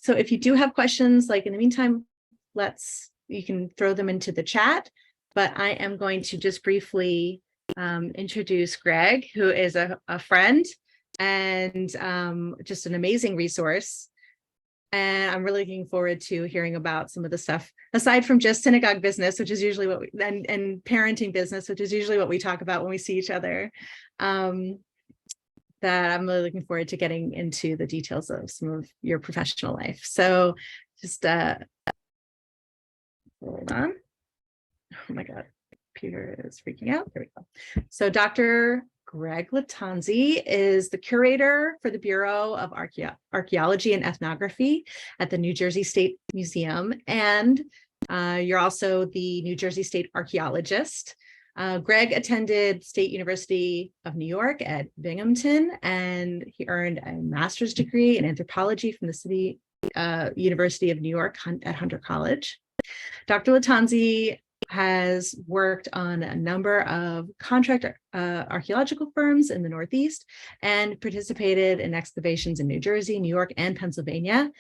So if you do have questions, like in the meantime, you can throw them into the chat, but I am going to just briefly introduce Greg, who is a friend and just an amazing resource. And I'm really looking forward to hearing about some of the stuff, aside from just synagogue business, which is usually what and parenting business, which is usually what we talk about when we see each other. That I'm really looking forward to getting into the details of some of your professional life. So just hold on. Oh my God, computer is freaking out. There we go. So Dr. Greg Lattanzi is the curator for the Bureau of Archaeology and Ethnography at the New Jersey State Museum. And you're also the New Jersey State archaeologist. Greg attended State University of New York at Binghamton, and he earned a master's degree in anthropology from the City University of New York at Hunter College. Dr. Lattanzi has worked on a number of contract archaeological firms in the Northeast and participated in excavations in New Jersey, New York, and Pennsylvania.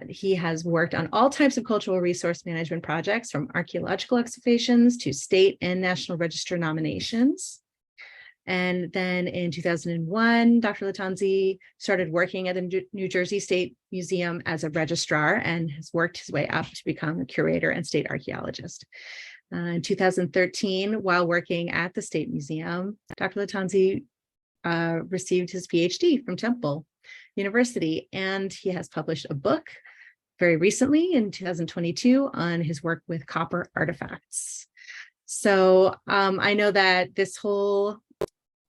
He has worked on all types of cultural resource management projects, from archaeological excavations to state and national register nominations. And then in 2001, Dr. Lattanzi started working at the New Jersey State Museum as a registrar and has worked his way up to become a curator and state archaeologist. In 2013, while working at the State Museum, Dr. Lattanzi received his PhD from Temple University, and he has published a book very recently in 2022 on his work with copper artifacts. So I know that this whole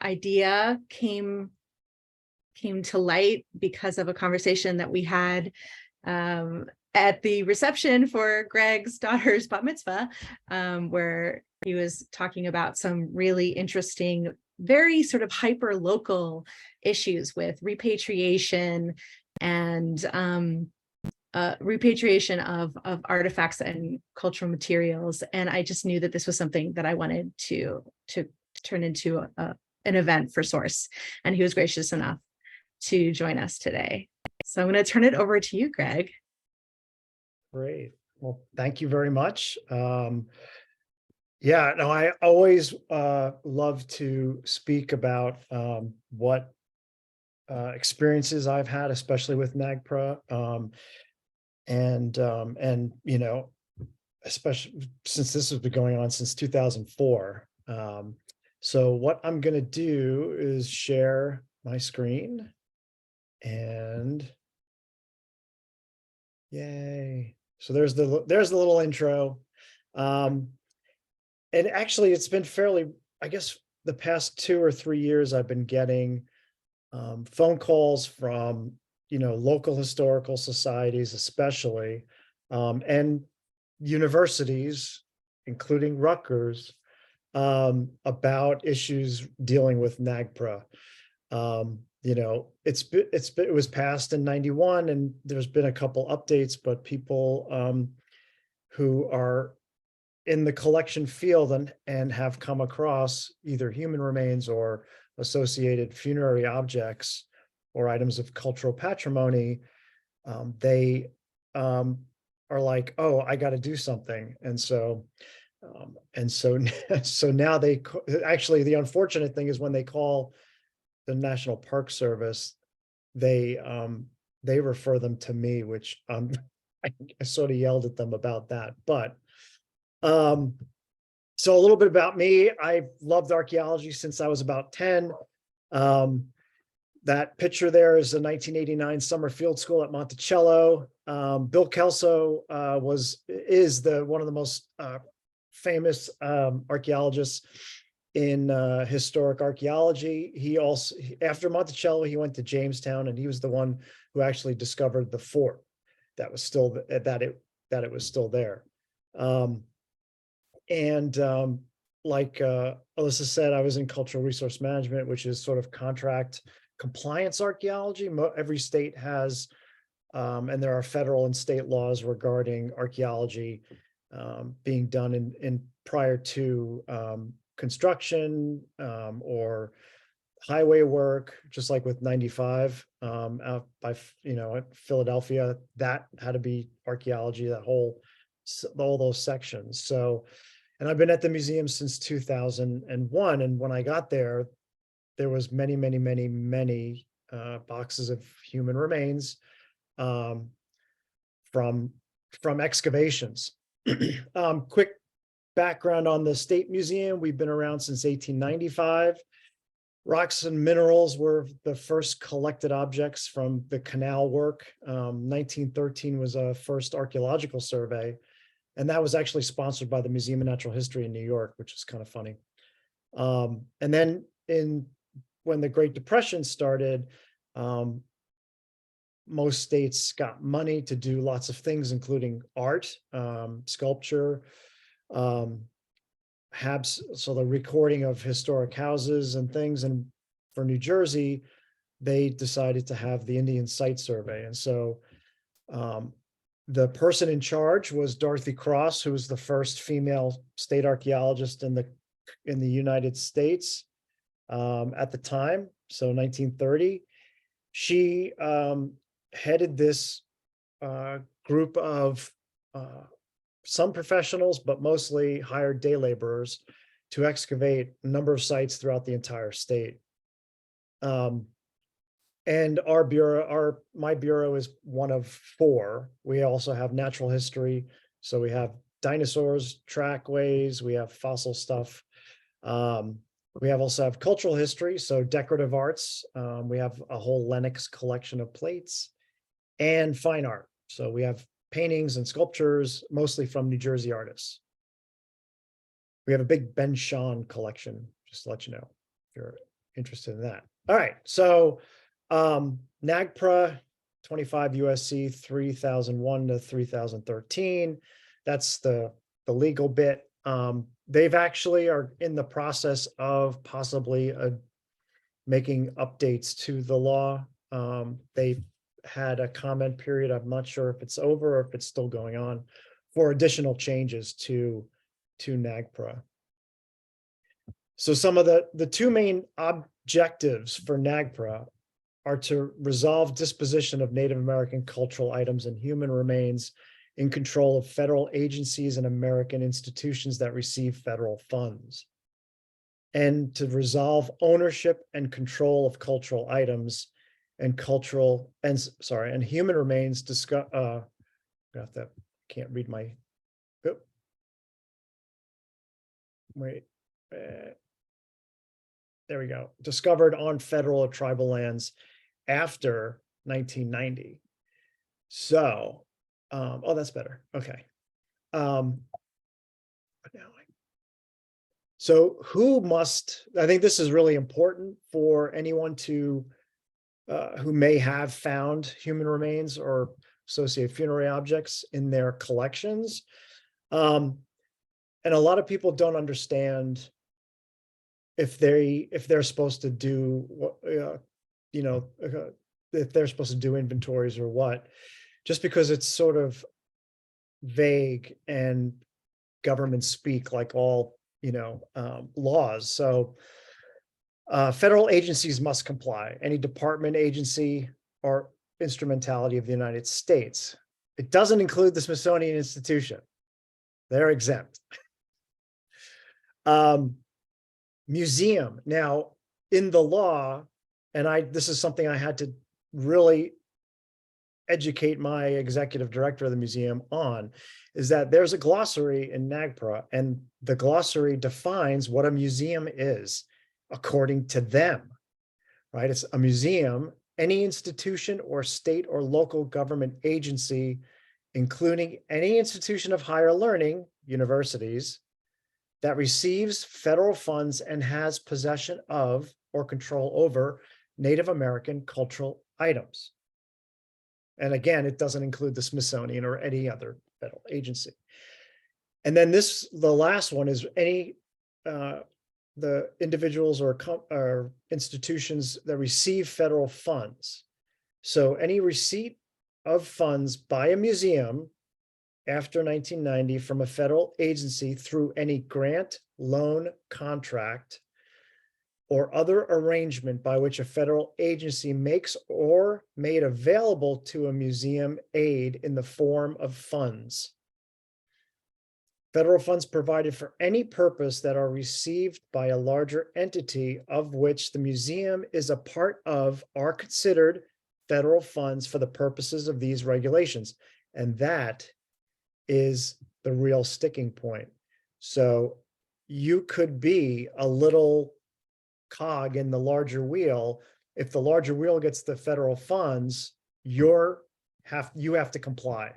idea came to light because of a conversation that we had at the reception for Greg's daughter's bat mitzvah, where he was talking about some really interesting, very sort of hyper local issues with repatriation and repatriation of artifacts and cultural materials. And I just knew that this was something that I wanted to turn into an event for Source. And he was gracious enough to join us today. So I'm going to turn it over to you, Greg. Great. Well, thank you very much. Yeah, no, I always love to speak about what experiences I've had, especially with NAGPRA. And you know, especially since this has been going on since 2004. So what I'm going to do is share my screen, and yay. So there's the little intro. And actually it's been fairly, I guess the past 2 or 3 years, I've been getting phone calls from, you know, local historical societies, especially, and universities, including Rutgers, about issues dealing with NAGPRA. You know, it was passed in 91, and there's been a couple updates, but people who are in the collection field and have come across either human remains or associated funerary objects or items of cultural patrimony, they are like, oh, I got to do something. And so so now actually, the unfortunate thing is when they call the National Park Service, they refer them to me, which I sort of yelled at them about that. But so a little bit about me. I've loved archaeology since I was about 10. That picture there is a 1989 summer field school at Monticello. Bill Kelso is one of the most famous archaeologists in historic archaeology. He also, after Monticello, he went to Jamestown, and he was the one who actually discovered the fort that was still that it was still there. Like Alisa said, I was in cultural resource management, which is sort of contract compliance archaeology. Every state has, and there are federal and state laws regarding archaeology being done in prior to construction or highway work, just like with 95 out by, at Philadelphia, that had to be archaeology, that whole, all those sections. So, and I've been at the museum since 2001. And when I got there, there was many, many, many, many boxes of human remains um, from excavations. Quick background on the State Museum. We've been around since 1895. Rocks and minerals were the first collected objects from the canal work. 1913 was a first archaeological survey, and that was actually sponsored by the Museum of Natural History in New York, which is kind of funny. And then when the Great Depression started, most states got money to do lots of things, including art, sculpture, so the recording of historic houses and things. And for New Jersey, they decided to have the Indian Site Survey. And so the person in charge was Dorothy Cross, who was the first female state archaeologist in the United States at the time, so 1930. She headed this group of some professionals, but mostly hired day laborers to excavate a number of sites throughout the entire state. And our bureau, my bureau is one of 4. We also have natural history. So we have dinosaurs, trackways, we have fossil stuff. We also have cultural history, so decorative arts. We have a whole Lenox collection of plates, and fine art. So we have paintings and sculptures, mostly from New Jersey artists. We have a big Ben Shahn collection, just to let you know, if you're interested in that. All right, so NAGPRA 25 USC 3001 to 3013. That's the legal bit. They've actually are in the process of possibly making updates to the law. They had a comment period. I'm not sure if it's over or if it's still going on for additional changes to NAGPRA. So some of the 2 main objectives for NAGPRA are to resolve disposition of Native American cultural items and human remains in control of federal agencies and American institutions that receive federal funds, and to resolve ownership and control of cultural items and human remains. Can't read my. Oh, wait. There we go. Discovered on federal or tribal lands after 1990. So, oh, that's better. Okay. So who must, I think this is really important for anyone to, who may have found human remains or associated funerary objects in their collections. And a lot of people don't understand if they're supposed to do what, if they're supposed to do inventories or what, just because it's sort of vague and government speak, like all laws. So federal agencies must comply. Any department, agency, or instrumentality of the United States. It doesn't include the Smithsonian Institution. They're exempt. Museum. Now, in the law, and this is something I had to really educate my executive director of the museum on, is that there's a glossary in NAGPRA, and the glossary defines what a museum is according to them, right? It's a museum, any institution or state or local government agency, including any institution of higher learning, universities, that receives federal funds and has possession of or control over Native American cultural items. And again, it doesn't include the Smithsonian or any other federal agency. And then the last one is any, the individuals or institutions that receive federal funds. So any receipt of funds by a museum after 1990 from a federal agency through any grant, loan, contract, or other arrangement by which a federal agency makes or made available to a museum aid in the form of funds. Federal funds provided for any purpose that are received by a larger entity of which the museum is a part of are considered federal funds for the purposes of these regulations. And that is the real sticking point. So you could be a little cog in the larger wheel. If the larger wheel gets the federal funds, you have to comply.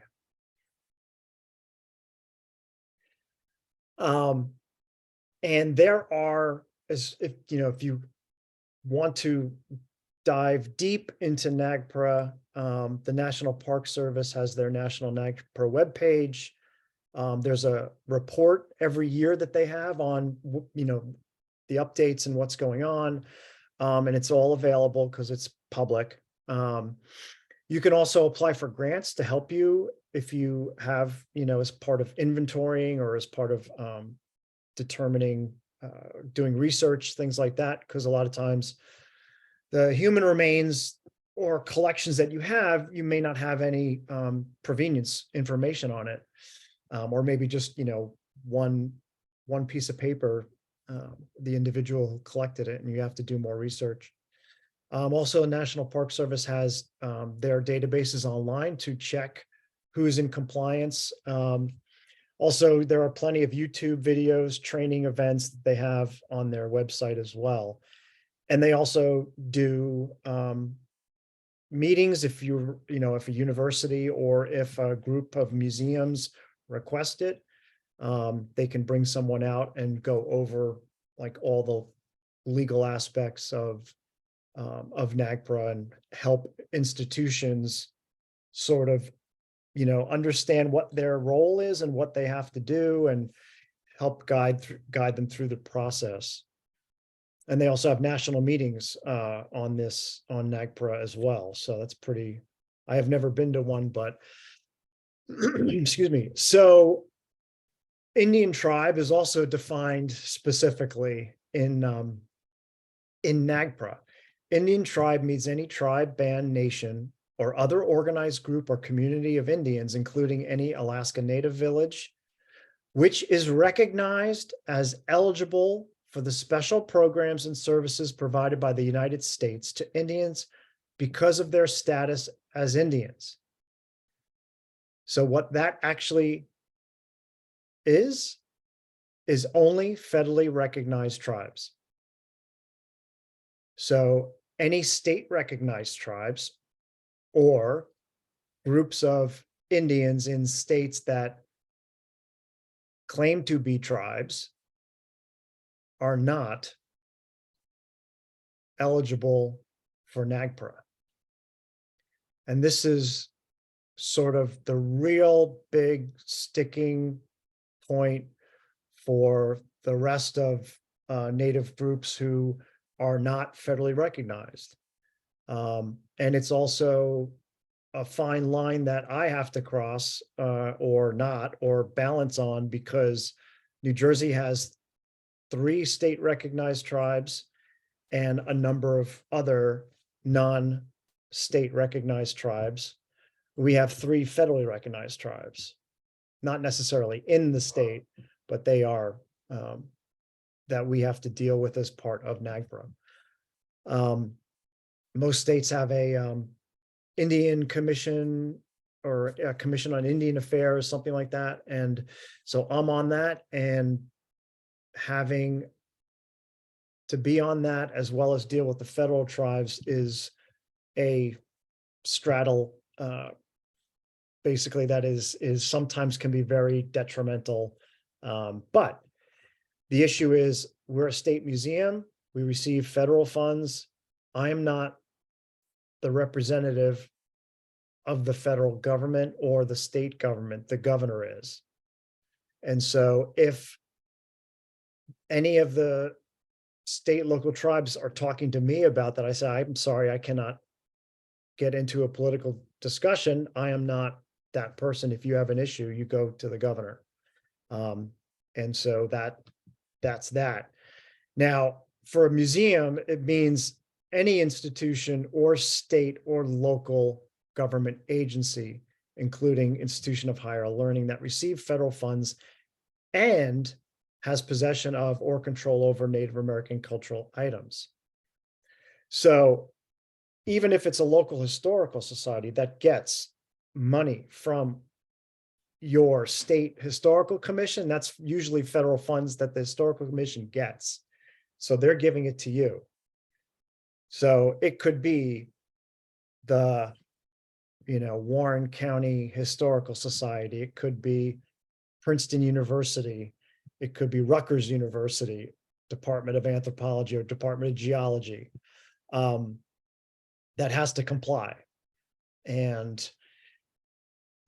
And there are, as if you want to dive deep into NAGPRA, the National Park Service has their National NAGPRA webpage. There's a report every year that they have on, the updates and what's going on. And it's all available because it's public. You can also apply for grants to help you if you have, as part of inventorying or as part of determining, doing research, things like that, because a lot of times the human remains or collections that you have, you may not have any provenience information on it, or maybe just, one piece of paper, the individual collected it, and you have to do more research. Also, National Park Service has their databases online to check who's in compliance. Also, there are plenty of YouTube videos, training events that they have on their website as well. And they also do meetings if if a university or if a group of museums request it, they can bring someone out and go over like all the legal aspects of NAGPRA and help institutions sort of, understand what their role is and what they have to do and help guide them through the process. And they also have national meetings on NAGPRA as well. So that's I have never been to one, but excuse me. So Indian tribe is also defined specifically in NAGPRA. Indian tribe means any tribe, band, nation, or other organized group or community of Indians, including any Alaska Native village, which is recognized as eligible for the special programs and services provided by the United States to Indians because of their status as Indians. So what that actually is only federally recognized tribes. So any state recognized tribes or groups of Indians in states that claim to be tribes are not eligible for NAGPRA. And this is sort of the real big sticking point for the rest of Native groups who are not federally recognized. And it's also a fine line that I have to cross or not, or balance on, because New Jersey has 3 state recognized tribes and a number of other non-state recognized tribes. We have 3 federally recognized tribes, not necessarily in the state, but they are that we have to deal with as part of NAGPRA. Most states have a Indian Commission or a Commission on Indian Affairs, something like that. And so I'm on that, and having to be on that as well as deal with the federal tribes is a straddle. Basically, that is sometimes can be very detrimental. But the issue is we're a state museum. We receive federal funds. I am not the representative of the federal government or the state government. The governor is. And so if any of the state local tribes are talking to me about that, I say, I'm sorry, I cannot get into a political discussion. I am not that person. If you have an issue, you go to the governor. And so that's that. Now, for a museum, it means any institution or state or local government agency, including institution of higher learning that receive federal funds and has possession of or control over Native American cultural items. So even if it's a local historical society that gets money from your state historical commission, that's usually federal funds that the historical commission gets. So they're giving it to you. So it could be the, Warren County Historical Society. It could be Princeton University. It could be Rutgers University, Department of Anthropology or Department of Geology, that has to comply. And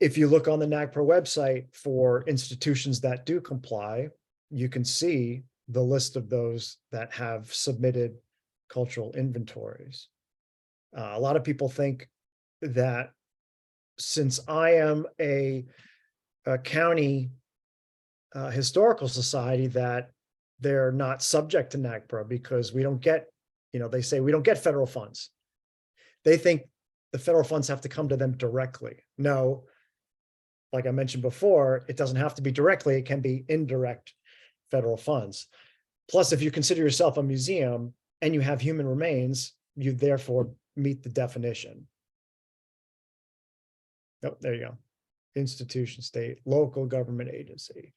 if you look on the NAGPRA website for institutions that do comply, you can see the list of those that have submitted cultural inventories. A lot of people think that since I am a county historical society, that they're not subject to NAGPRA because we don't get, they say we don't get federal funds. They think the federal funds have to come to them directly. No, like I mentioned before, it doesn't have to be directly, it can be indirect federal funds. Plus, if you consider yourself a museum and you have human remains, you therefore meet the definition. Oh, there you go. Institution, state, local government agency.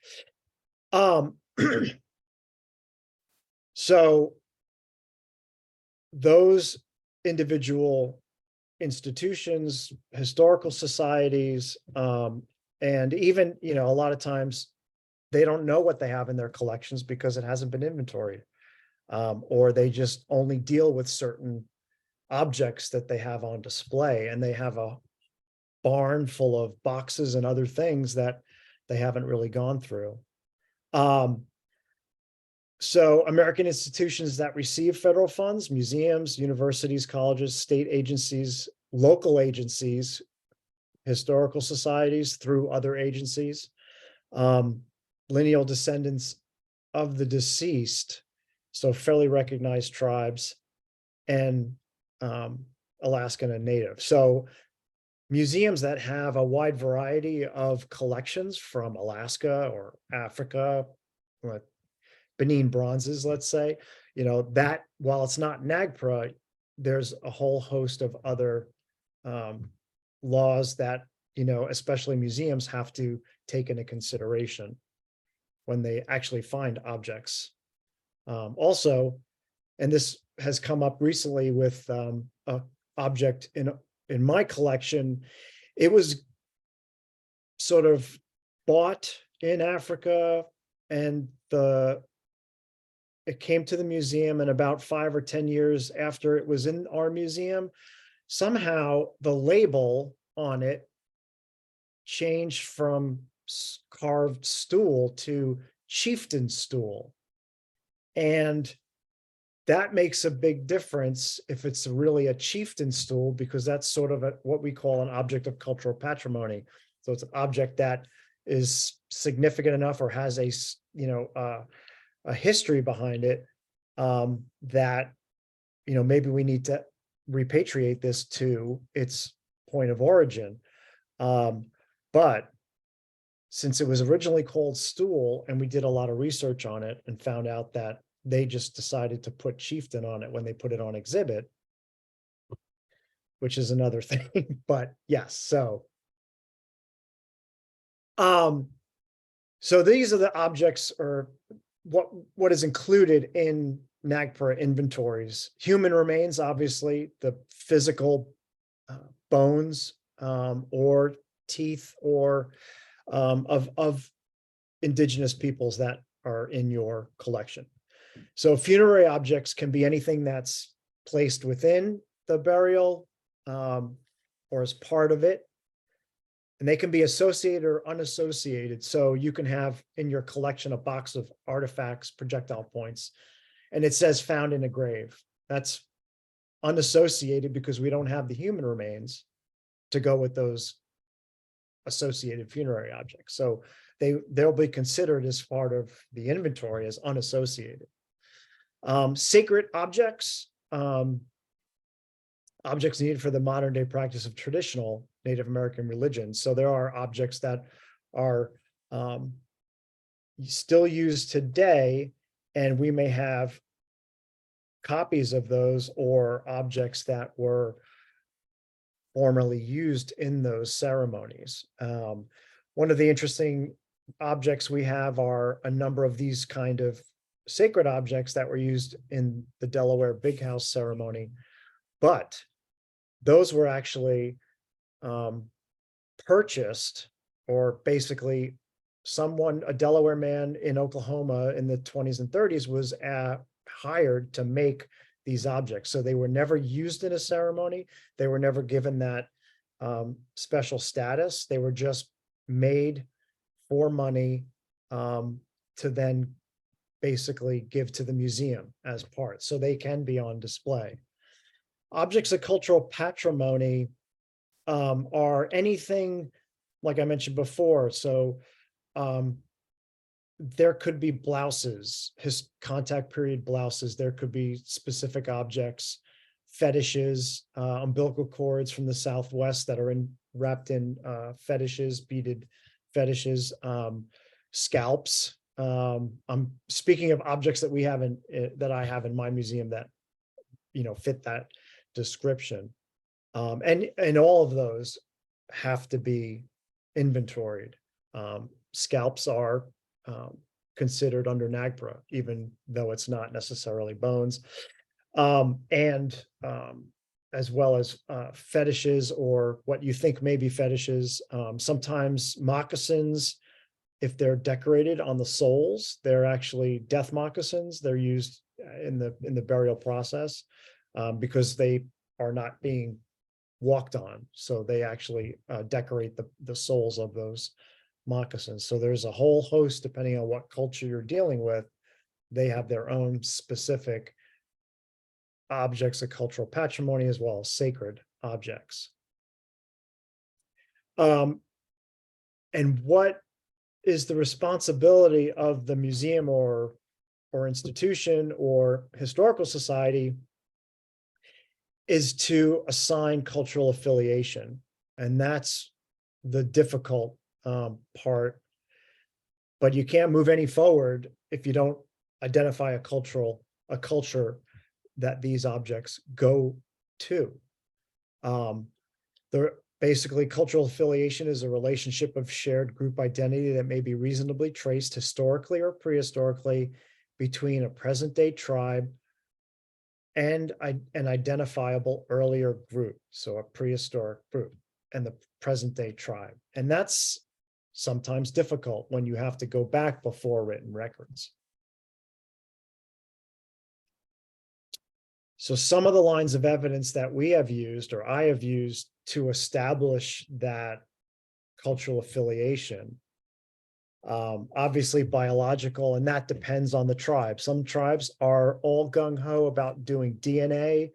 So those individual institutions, historical societies, and even, a lot of times they don't know what they have in their collections because it hasn't been inventoried, or they just only deal with certain objects that they have on display, and they have a barn full of boxes and other things that they haven't really gone through. So American institutions that receive federal funds, museums, universities, colleges, state agencies, local agencies, historical societies through other agencies, lineal descendants of the deceased, so fairly recognized tribes, and Alaskan and Native. So museums that have a wide variety of collections from Alaska or Africa, or Benin bronzes, let's say, that while it's not NAGPRA, there's a whole host of other laws that, especially museums have to take into consideration when they actually find objects. Also, and this has come up recently with an object in my collection, it was sort of bought in Africa, and it came to the museum, and about 5 or 10 years after it was in our museum, somehow the label on it changed from carved stool to chieftain stool. And that makes a big difference if it's really a chieftain stool, because that's sort of what we call an object of cultural patrimony. So it's an object that is significant enough or has a history behind it, that, maybe we need to repatriate this to its point of origin. But since it was originally called stool, and we did a lot of research on it and found out that they just decided to put chieftain on it when they put it on exhibit, which is another thing. But yes, so these are the objects, or what is included in NAGPRA inventories. Human remains, obviously, the physical bones or teeth or of indigenous peoples that are in your collection. So funerary objects can be anything that's placed within the burial or as part of it. And they can be associated or unassociated. So you can have in your collection a box of artifacts, projectile points, and it says found in a grave. That's unassociated because we don't have the human remains to go with those associated funerary objects. So they'll be considered as part of the inventory as unassociated. Sacred objects, objects needed for the modern day practice of traditional Native American religion. So there are objects that are still used today, and we may have copies of those or objects that were formerly used in those ceremonies. One of the interesting objects we have are a number of these kind of sacred objects that were used in the Delaware Big House ceremony, but those were actually purchased, or basically a Delaware man in Oklahoma in the 20s and 30s was hired to make these objects. So they were never used in a ceremony. They were never given that special status. They were just made for money to then basically give to the museum as parts. So they can be on display. Objects of cultural patrimony are anything, like I mentioned before. So there could be blouses, his contact period blouses. There could be specific objects, fetishes, umbilical cords from the Southwest that are wrapped in fetishes, beaded fetishes, scalps. I'm speaking of objects that we have that I have in my museum that, fit that description. And all of those have to be inventoried. Scalps are considered under NAGPRA, even though it's not necessarily bones. And as well as fetishes, or what you think may be fetishes. Sometimes moccasins, if they're decorated on the soles, they're actually death moccasins. They're used in the burial process because they are not being walked on. So they actually decorate the soles of those moccasins. So there's a whole host, depending on what culture you're dealing with, they have their own specific objects of cultural patrimony as well as sacred objects. And what is the responsibility of the museum or institution or historical society is to assign cultural affiliation. And that's the difficult part. But you can't move any forward if you don't identify a culture that these objects go to. Basically, cultural affiliation is a relationship of shared group identity that may be reasonably traced historically or prehistorically between a present-day tribe and an identifiable earlier group, so a prehistoric group, and the present-day tribe. And that's sometimes difficult when you have to go back before written records. So some of the lines of evidence that we have used, or I have used, to establish that cultural affiliation, obviously biological, and that depends on the tribe. Some tribes are all gung-ho about doing DNA,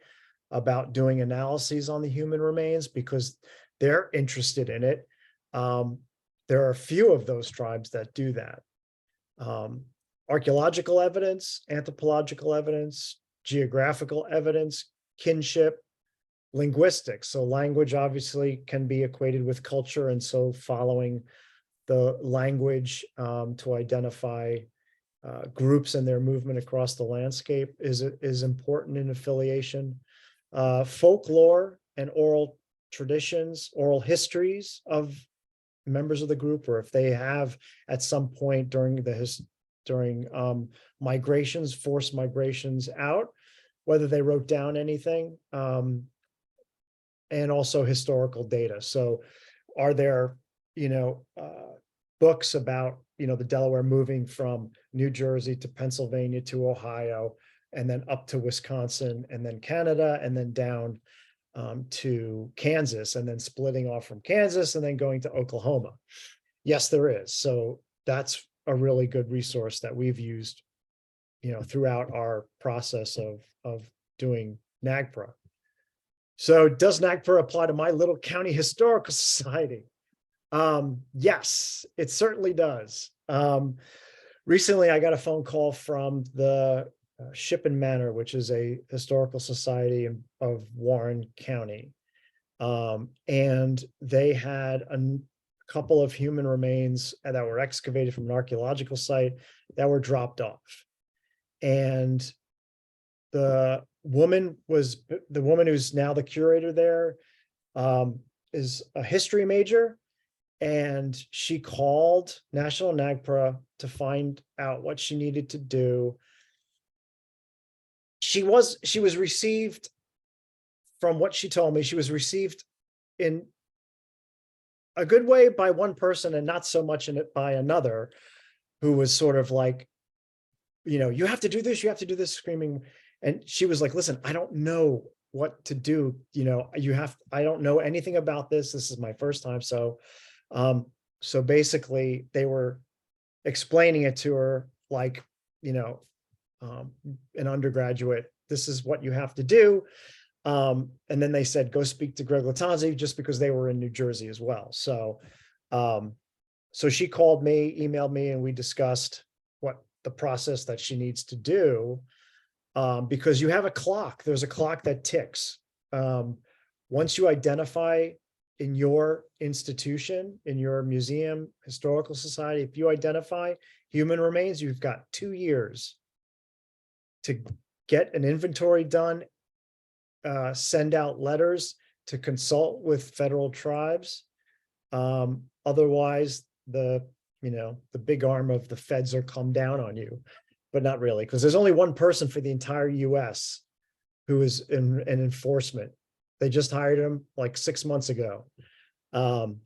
about doing analyses on the human remains because they're interested in it. There are a few of those tribes that do that. Archaeological evidence, anthropological evidence, geographical evidence, kinship, linguistics. So language obviously can be equated with culture, and so following the language to identify groups and their movement across the landscape is important in affiliation. Folklore and oral traditions, oral histories of members of the group, or if they have at some point during migrations, forced migrations out, whether they wrote down anything, and also historical data. So are there, books about, the Delaware moving from New Jersey to Pennsylvania to Ohio, and then up to Wisconsin, and then Canada, and then down to Kansas, and then splitting off from Kansas, and then going to Oklahoma? Yes, there is. So that's a really good resource that we've used, throughout our process of doing NAGPRA. So does NAGPRA apply to my little county historical society? Yes, it certainly does. Recently, I got a phone call from the Ship Manor, which is a historical society of Warren County. And they had a couple of human remains that were excavated from an archaeological site that were dropped off. And the woman who's now the curator there, is a history major, and she called National NAGPRA to find out what she needed to do. She was received, from what she told me, she was received in a good way by one person and not so much in it by another, who was sort of like, you have to do this, screaming. And she was like, listen, I don't know what to do. I don't know anything about this. This is my first time. So basically they were explaining it to her like, an undergraduate, this is what you have to do. And then they said, go speak to Greg Lattanzi, just because they were in New Jersey as well. So she called me, emailed me, and we discussed what the process that she needs to do. Because you have a clock, there's a clock that ticks. Once you identify in your institution, in your museum, historical society, if you identify human remains, you've got 2 years to get an inventory done, send out letters to consult with federal tribes. Otherwise, the big arm of the feds are come down on you, but not really, because there's only one person for the entire US who is in enforcement. They just hired him like 6 months ago. And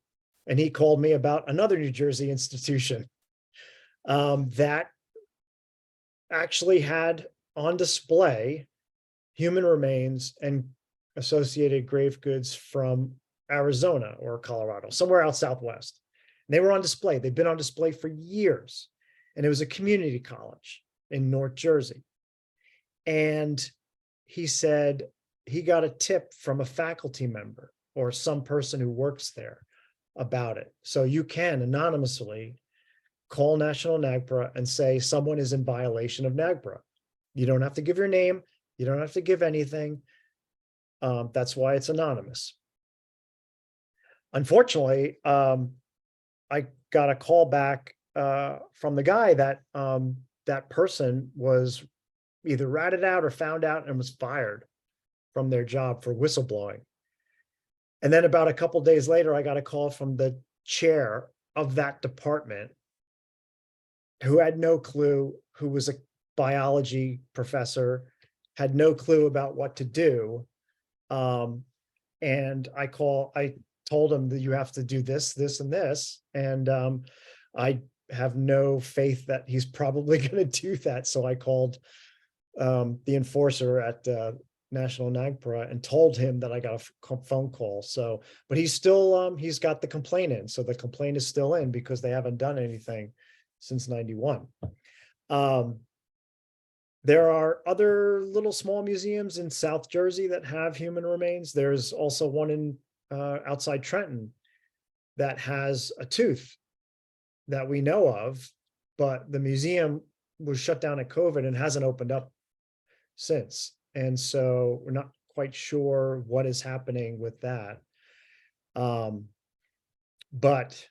he called me about another New Jersey institution that actually had on display human remains and associated grave goods from Arizona or Colorado, somewhere out Southwest. And they were on display. They've been on display for years. And it was a community college in North Jersey. And he said he got a tip from a faculty member or some person who works there about it. So you can anonymously call National NAGPRA and say someone is in violation of NAGPRA. You don't have to give your name. You don't have to give anything. That's why it's anonymous. Unfortunately, I got a call back from the guy that that person was either ratted out or found out and was fired from their job for whistleblowing. And then about a couple of days later, I got a call from the chair of that department, who had no clue, who was a biology professor, had no clue about what to do. And I told him that you have to do this, this, and this. And I have no faith that he's probably going to do that. So I called the enforcer at National NAGPRA and told him that I got a phone call. So, but he's still, he's got the complaint in. So the complaint is still in because they haven't done anything since 91. There are other little small museums in South Jersey that have human remains. There's also one in outside Trenton that has a tooth that we know of, but the museum was shut down at COVID and hasn't opened up since. And so we're not quite sure what is happening with that. But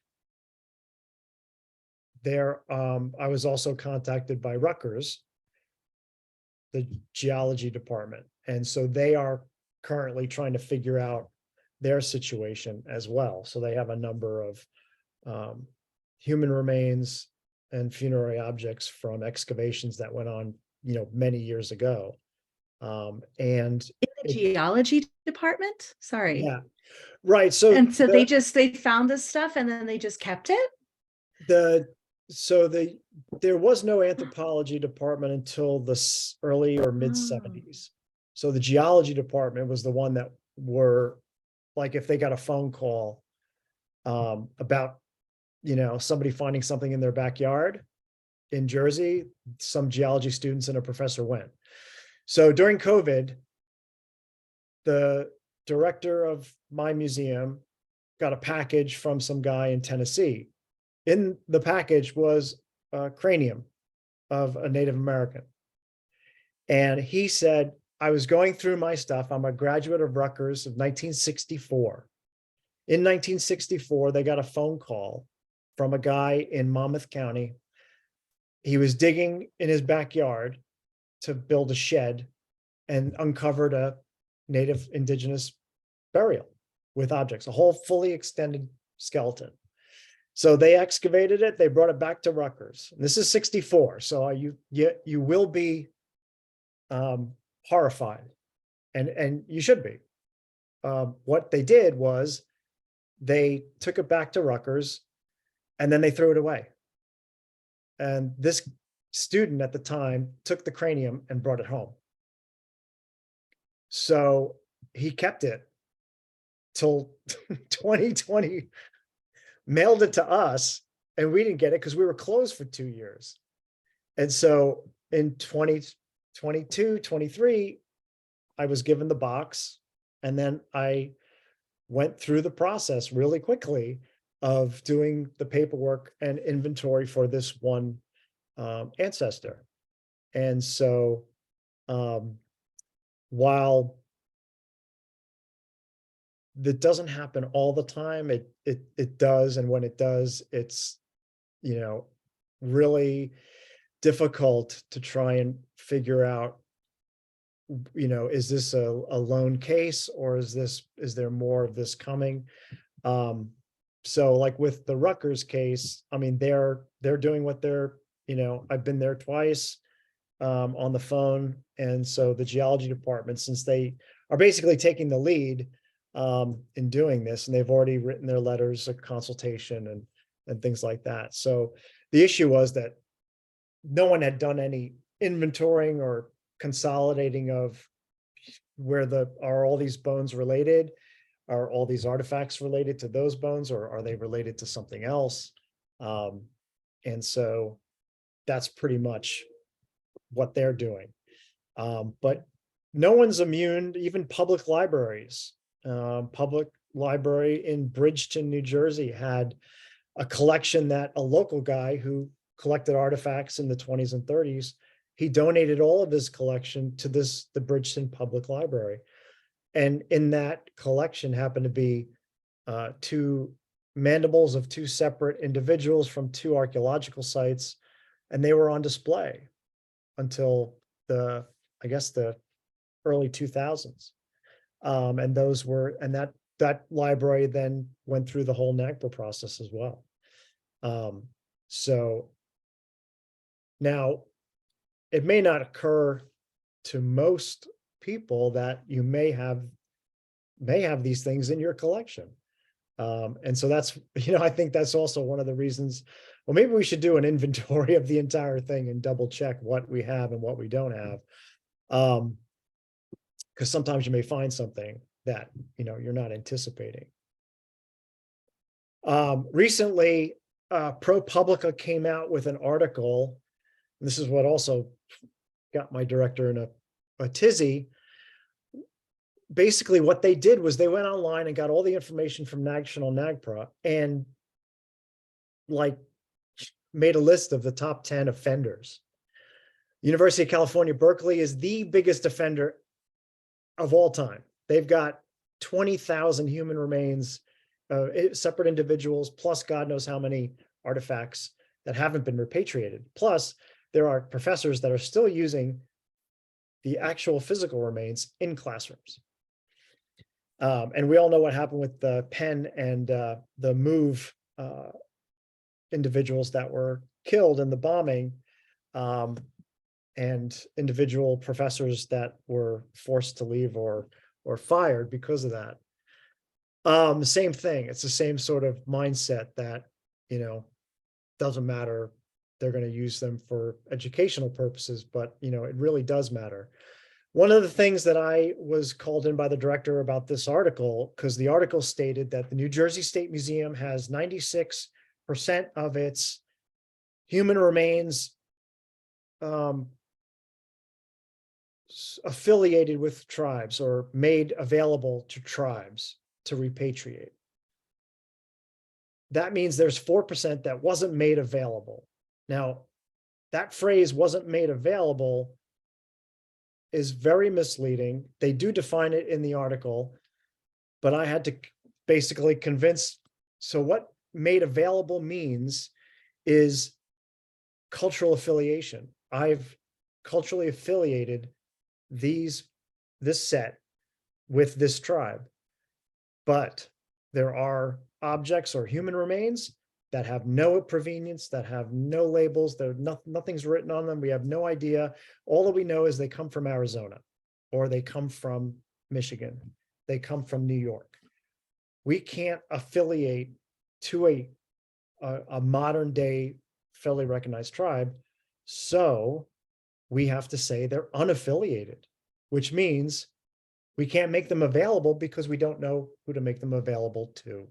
there, I was also contacted by Rutgers, the geology department. And so they are currently trying to figure out their situation as well. So they have a number of human remains and funerary objects from excavations that went on, many years ago. And in the geology department? Sorry. Yeah, right. So and so they found this stuff and then they just kept it? There was no anthropology department until the early or mid 70s. So the geology department was the one that were like, if they got a phone call about, somebody finding something in their backyard in Jersey, some geology students and a professor went. So during COVID, the director of my museum got a package from some guy in Tennessee. In the package was a cranium of a Native American. And he said, I was going through my stuff. I'm a graduate of Rutgers of 1964. In 1964, they got a phone call from a guy in Monmouth County. He was digging in his backyard to build a shed and uncovered a native indigenous burial with objects, a whole fully extended skeleton. So they excavated it. They brought it back to Rutgers. And this is 64. So you will be horrified, and you should be. What they did was they took it back to Rutgers, and then they threw it away. And this student at the time took the cranium and brought it home. So he kept it till 2020, mailed it to us, and we didn't get it because we were closed for 2 years. And so in 2022, 23, I was given the box, and then I went through the process really quickly of doing the paperwork and inventory for this one ancestor. And so while that doesn't happen all the time, it does. And when it does, it's, really difficult to try and figure out, is this a lone case, or is there more of this coming? So like with the Rutgers case, I mean, they're doing what I've been there twice on the phone. And so the geology department, since they are basically taking the lead in doing this, and they've already written their letters of consultation and things like that. So the issue was that no one had done any inventorying or consolidating of are all these bones related? Are all these artifacts related to those bones, or are they related to something else? And so that's pretty much what they're doing. But no one's immune, even public libraries. Public library in Bridgeton, New Jersey had a collection that a local guy who collected artifacts in the 20s and 30s, he donated all of his collection to the Bridgeton Public Library. And in that collection happened to be two mandibles of two separate individuals from two archaeological sites, and they were on display until the early 2000s. And that library then went through the whole NAGPRA process as well. So now it may not occur to most people that you may have these things in your collection. And so that's, I think that's also one of the reasons, well, maybe we should do an inventory of the entire thing and double check what we have and what we don't have. Because sometimes you may find something that, you're not anticipating. Recently, ProPublica came out with an article. And this is what also got my director in a tizzy. Basically, what they did was they went online and got all the information from National NAGPRA and made a list of the top 10 offenders. University of California, Berkeley is the biggest offender of all time. They've got 20,000 human remains, separate individuals, plus God knows how many artifacts that haven't been repatriated. Plus, there are professors that are still using the actual physical remains in classrooms. And we all know what happened with the Penn and the MOVE individuals that were killed in the bombing, and individual professors that were forced to leave or fired because of that. The same thing. It's the same sort of mindset that, doesn't matter. They're going to use them for educational purposes, but, it really does matter. One of the things that I was called in by the director about this article, because the article stated that the New Jersey State Museum has 96% of its human remains affiliated with tribes or made available to tribes to repatriate. That means there's 4% that wasn't made available. Now, that phrase wasn't made available is very misleading. They do define it in the article, but I had to basically convince. So what made available means is cultural affiliation. I've culturally affiliated this set with this tribe, but there are objects or human remains that have no provenience, that have no labels, nothing's written on them. We have no idea. All that we know is they come from Arizona, or they come from Michigan, they come from New York. We can't affiliate to a modern day federally recognized tribe. So we have to say they're unaffiliated, which means we can't make them available because we don't know who to make them available to.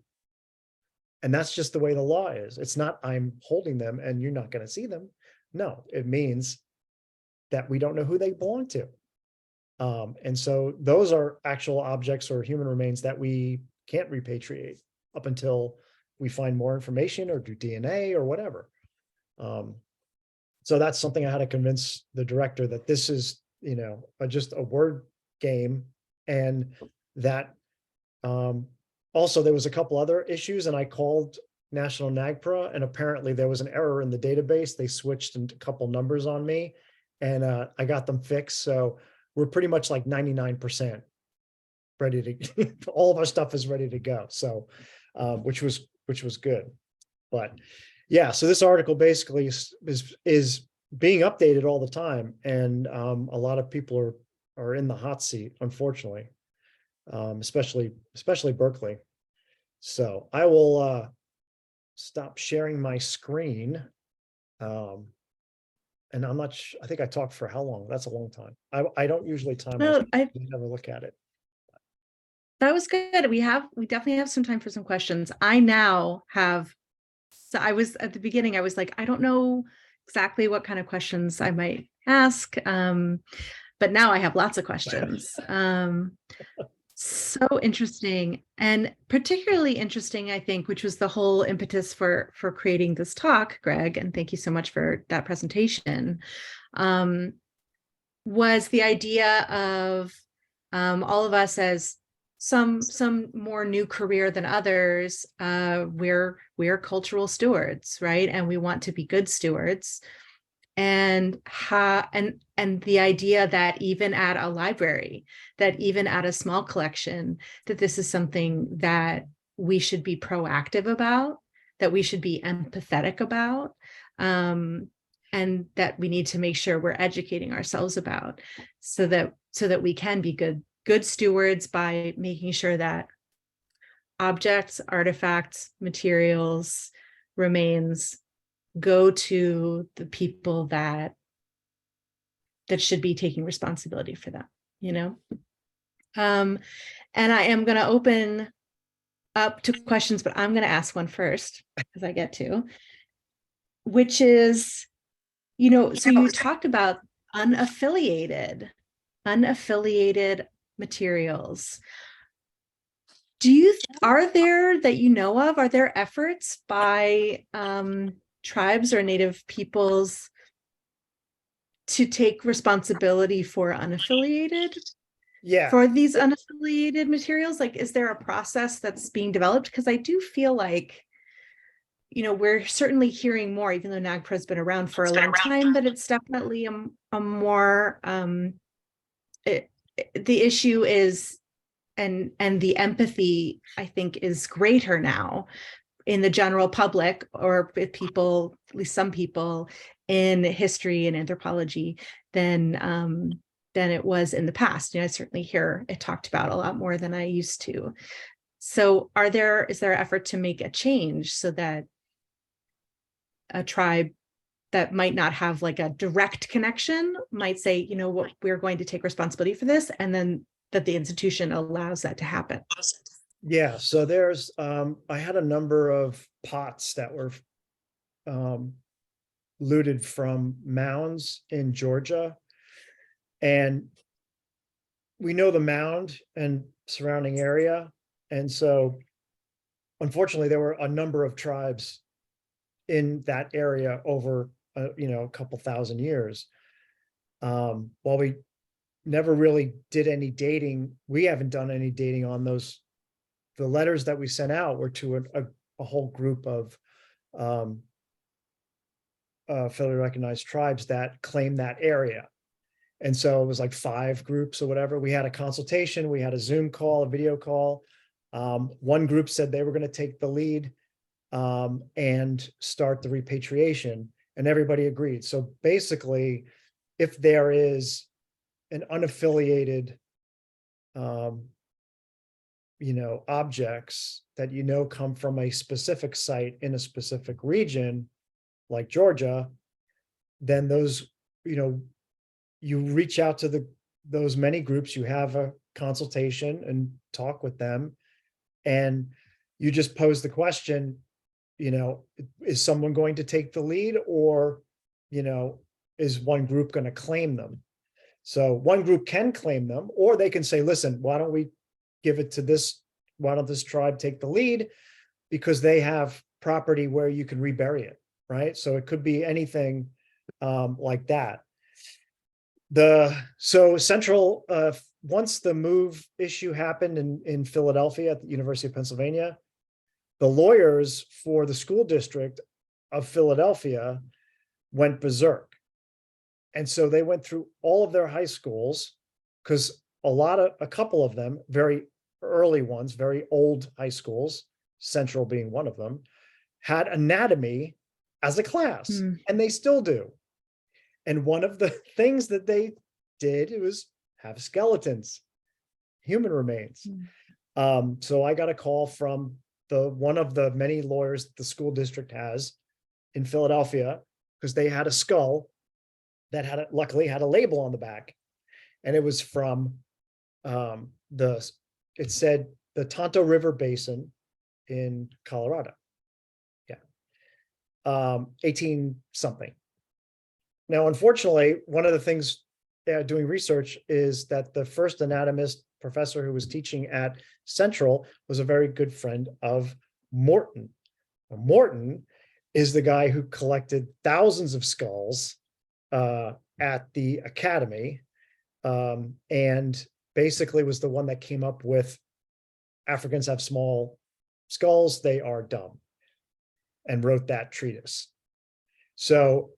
And that's just the way the law is. It's not I'm holding them and you're not going to see them. No, it means that we don't know who they belong to. And so those are actual objects or human remains that we can't repatriate up until we find more information or do DNA or whatever. So that's something I had to convince the director that this is, just a word game, and that also there was a couple other issues, and I called National NAGPRA, and apparently there was an error in the database. They switched a couple numbers on me, and I got them fixed. So we're pretty much like 99% ready to, all of our stuff is ready to go. So, which was good. But yeah, so this article basically is being updated all the time. And a lot of people are in the hot seat, unfortunately, especially Berkeley. So I will stop sharing my screen. And I'm not, I think I talked for how long? That's a long time. I don't usually time my No, screen. I never look at it. that was good. We definitely have some time for some questions. I now have, so I was at the beginning, I was like, I don't know exactly what kind of questions I might ask. But now I have lots of questions. So interesting, and particularly interesting, I think, which was the whole impetus for creating this talk, Greg, and thank you so much for that presentation, was the idea of all of us as some more new career than others. We're cultural stewards, right? And we want to be good stewards. And the idea that even at a library, that even at a small collection, that this is something that we should be proactive about, that we should be empathetic about, and that we need to make sure we're educating ourselves about, so that we can be good stewards by making sure that objects, artifacts, materials, remains go to the people that should be taking responsibility for them, and I am going to open up to questions, but I'm going to ask one first, as I get to, which is, so you talked about unaffiliated materials. Are there, that you know of, are there efforts by tribes or Native peoples to take responsibility for unaffiliated? Yeah. For these unaffiliated materials? Like, is there a process that's being developed? Because I do feel like, we're certainly hearing more, even though NAGPRA has been around for a long time, but it's definitely a more, the issue is, and the empathy, I think, is greater now in the general public, or with people, at least some people in history and anthropology, than it was in the past. I certainly hear it talked about a lot more than I used to. So is there an effort to make a change so that a tribe that might not have like a direct connection might say, what, we're going to take responsibility for this, and then that the institution allows that to happen? Yeah, so there's I had a number of pots that were looted from mounds in Georgia, and we know the mound and surrounding area, and so unfortunately there were a number of tribes in that area over a couple thousand years. While we never really did any dating. We haven't done any dating on those. The letters that we sent out were to a whole group of federally recognized tribes that claim that area. And so it was like 5 groups or whatever. We had a consultation, we had a Zoom call, a video call. One group said they were going to take the lead and start the repatriation, and everybody agreed. So basically, if there is an unaffiliated, objects that come from a specific site in a specific region, like Georgia, then those, you reach out to those many groups, you have a consultation and talk with them, and you just pose the question, is someone going to take the lead, or, is one group going to claim them? So one group can claim them, or they can say, listen, why don't we give it to this? Why don't this tribe take the lead? Because they have property where you can rebury it, right? So it could be anything like that. So Central, once the move issue happened in Philadelphia at the University of Pennsylvania, the lawyers for the school district of Philadelphia went berserk. And so they went through all of their high schools, because a couple of them, very early ones, very old high schools, Central being one of them, had anatomy as a class, and they still do. And one of the things that they did was have skeletons, human remains. So I got a call from one of the many lawyers the school district has in Philadelphia, because they had a skull that luckily had a label on the back, and it was from it said the Tonto River Basin in Colorado. Yeah, 18 something. Now, unfortunately, one of the things doing research is that the first anatomist professor who was teaching at Central was a very good friend of Morton. Morton is the guy who collected thousands of skulls at the academy, and basically was the one that came up with Africans have small skulls, they are dumb, and wrote that treatise. So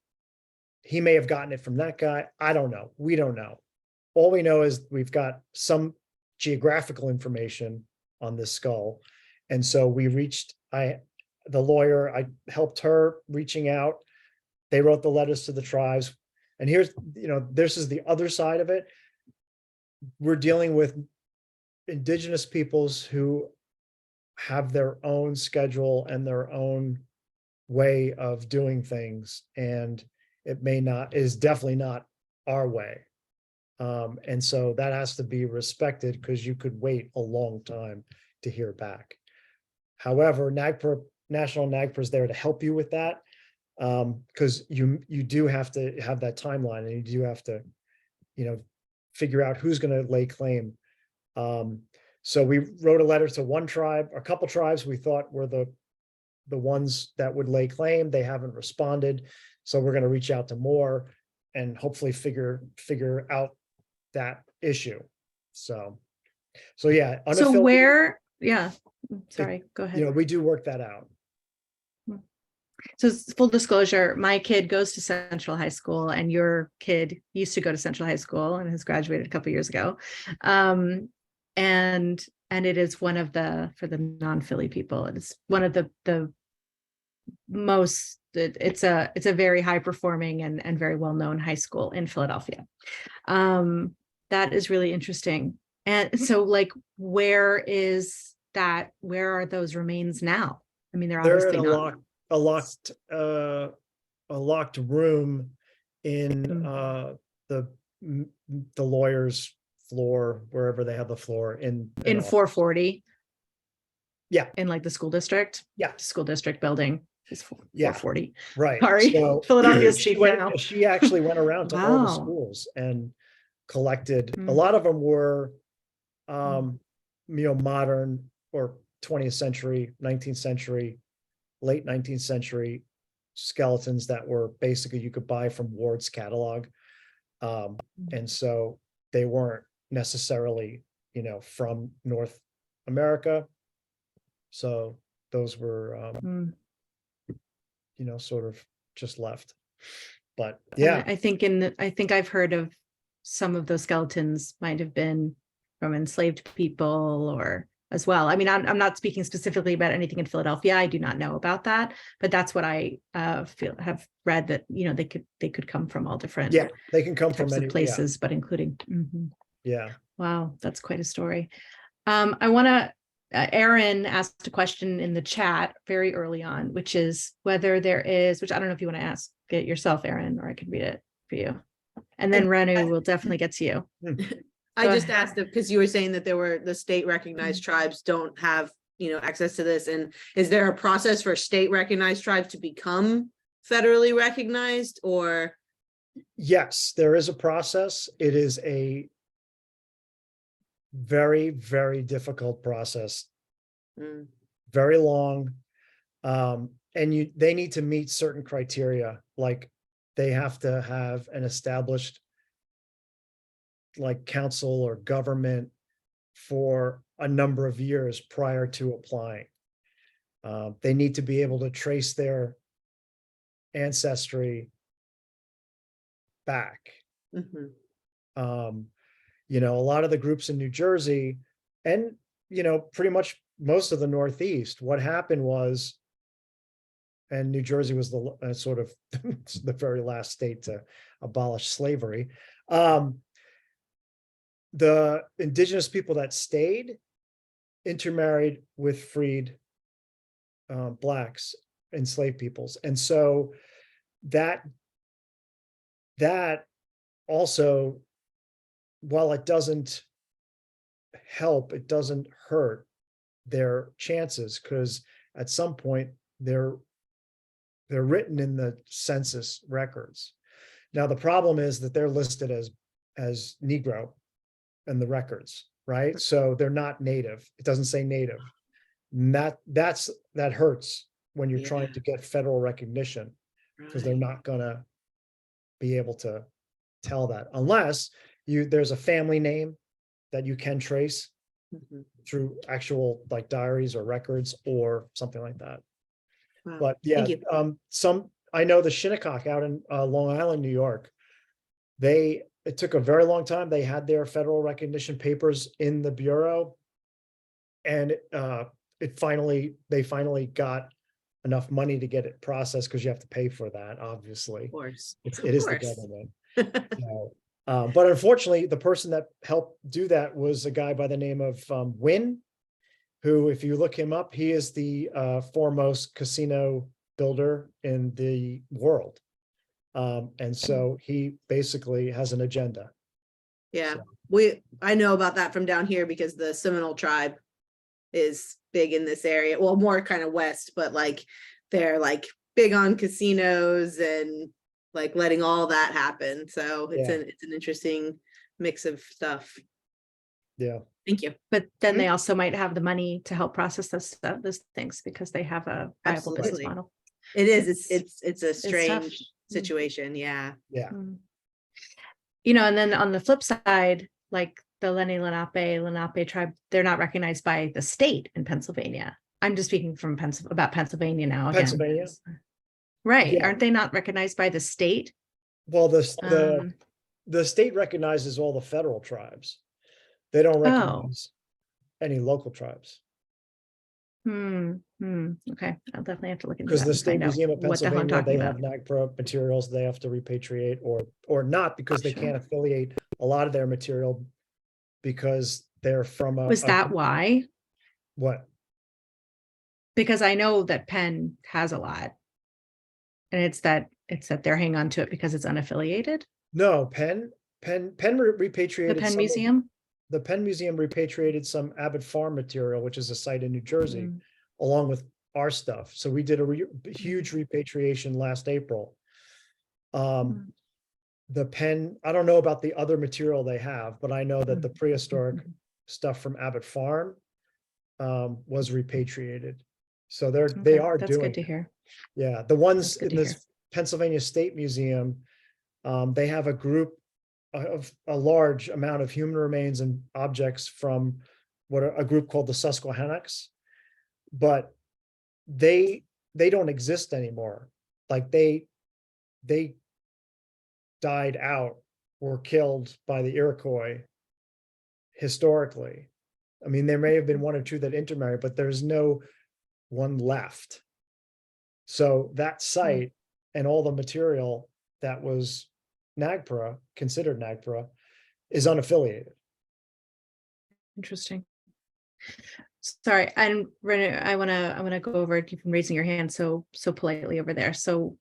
he may have gotten it from that guy. I don't know. We don't know. All we know is we've got some geographical information on this skull. And so we reached, the lawyer, I helped her reaching out. They wrote the letters to the tribes. And here's, this is the other side of it. We're dealing with indigenous peoples who have their own schedule and their own way of doing things. And it is definitely not our way. And so that has to be respected, because you could wait a long time to hear back. However, NAGPRA, National NAGPRA is there to help you with that, because you do have to have that timeline, and you do have to, figure out who's going to lay claim. So we wrote a letter to one tribe, a couple tribes we thought were the ones that would lay claim. They haven't responded. So we're going to reach out to more and hopefully figure out that issue. So yeah. So where, yeah, sorry, go ahead. We do work that out. So full disclosure, my kid goes to Central High School, and your kid used to go to Central High School and has graduated a couple years ago. And it is one of for the non-Philly people, it's one of the most, it's a very high performing and very well-known high school in Philadelphia. That is really interesting. And so where are those remains now? I mean, they're obviously not a locked room in the lawyer's floor, wherever they have the floor in 440. Yeah. In the school district. Yeah. School district building is 440. Right. Sorry. So Philadelphia's cheap now. She actually went around to all the schools and collected. A lot of them were, modern or 20th century, 19th century, late 19th century skeletons that were basically you could buy from Ward's catalog. And so they weren't necessarily, you know, from North America. So those were, Mm. you know, sort of just left. But And yeah, I think I think I've heard of some of those skeletons might have been from enslaved people or as well. I mean, I'm not speaking specifically about anything in Philadelphia. I do not know about that, but that's what I have read, that, you know, they could come from all different yeah, they can come from types any, of places, but including. Mhm. yeah. Wow, that's quite a story. I want to, Aaron asked a question in the chat very early on, which is whether there is, which I don't know if you want to ask it yourself, Aaron, or I can read it for you. And then Renu will definitely get to you. I Go just ahead. asked because you were saying that there were the state recognized tribes don't have, you know, access to this. And is there a process for state recognized tribes to become federally recognized, or? Yes, there is a process. It is a very, very difficult process, Mm, very long. And they need to meet certain criteria, like they have to have an established like council or government for a number of years prior to applying. They need to be able to trace their ancestry back. mhm. You know, a lot of the groups in New Jersey and, you know, pretty much most of the Northeast, what happened was, and New Jersey was the sort of the very last state to abolish slavery. The indigenous people that stayed intermarried with freed blacks, enslaved peoples. And so that also, while it doesn't help, it doesn't hurt their chances, because at some point they're written in the census records. Now, the problem is that they're listed as Negro in the records, right? So they're not native. It doesn't say native. And that hurts when you're trying to get federal recognition, because they're not gonna be able to tell that unless there's a family name that you can trace Mhm. through actual like diaries or records or something like that. Wow. But yeah, Thank you. I know the Shinnecock out in Long Island, New York, it took a very long time. They had their federal recognition papers in the Bureau. And they finally got enough money to get it processed, because you have to pay for that, obviously. Of course. It Of is the course. government. So, but unfortunately, the person that helped do that was a guy by the name of Wynn, who, if you look him up, he is the foremost casino builder in the world. And so he basically has an agenda. Yeah, So. I know about that from down here because the Seminole tribe is big in this area. Well, more kind of west, but like they're like big on casinos and like letting all that happen. So it's an interesting mix of stuff. Yeah. Thank you. But then they also might have the money to help process those things because they have a viable business Absolutely. model. It is. It's a tough. strange situation. Yeah. Yeah. You know, and then on the flip side, like the Lenni Lenape tribe, they're not recognized by the state in Pennsylvania. I'm just speaking from about Pennsylvania now. Pennsylvania. Again. Right. Yeah. Aren't they not recognized by the state? Well, the state recognizes all the federal tribes. They don't recognize any local tribes. Okay. I'll definitely have to look into Because that the and State find out Museum of what the hell I'm Pennsylvania, talking they about. have NAGPRA materials they have to repatriate or not, because they Sure. can't affiliate a lot of their material because they're from Was that why? What? Because I know that Penn has a lot. And it's that they're hanging on to it because it's unaffiliated. No, Penn repatriated The Penn some Museum. The Penn Museum repatriated some Abbott Farm material, which is a site in New Jersey, along with our stuff. So we did a huge repatriation last April. The Penn, I don't know about the other material they have, but I know that the prehistoric stuff from Abbott Farm was repatriated. So they are that's doing good to it. hear. Yeah, the ones in this Pennsylvania State Museum, they have a group of a large amount of human remains and objects from a group called the Susquehannocks, but they don't exist anymore. Like they died out or killed by the Iroquois historically. I mean, there may have been one or two that intermarried, but there's no one left. So that site and all the material that was NAGPRA, considered NAGPRA, is unaffiliated. Interesting. Sorry, and Renee, I wanna go over. You've been raising your hand so politely over there. So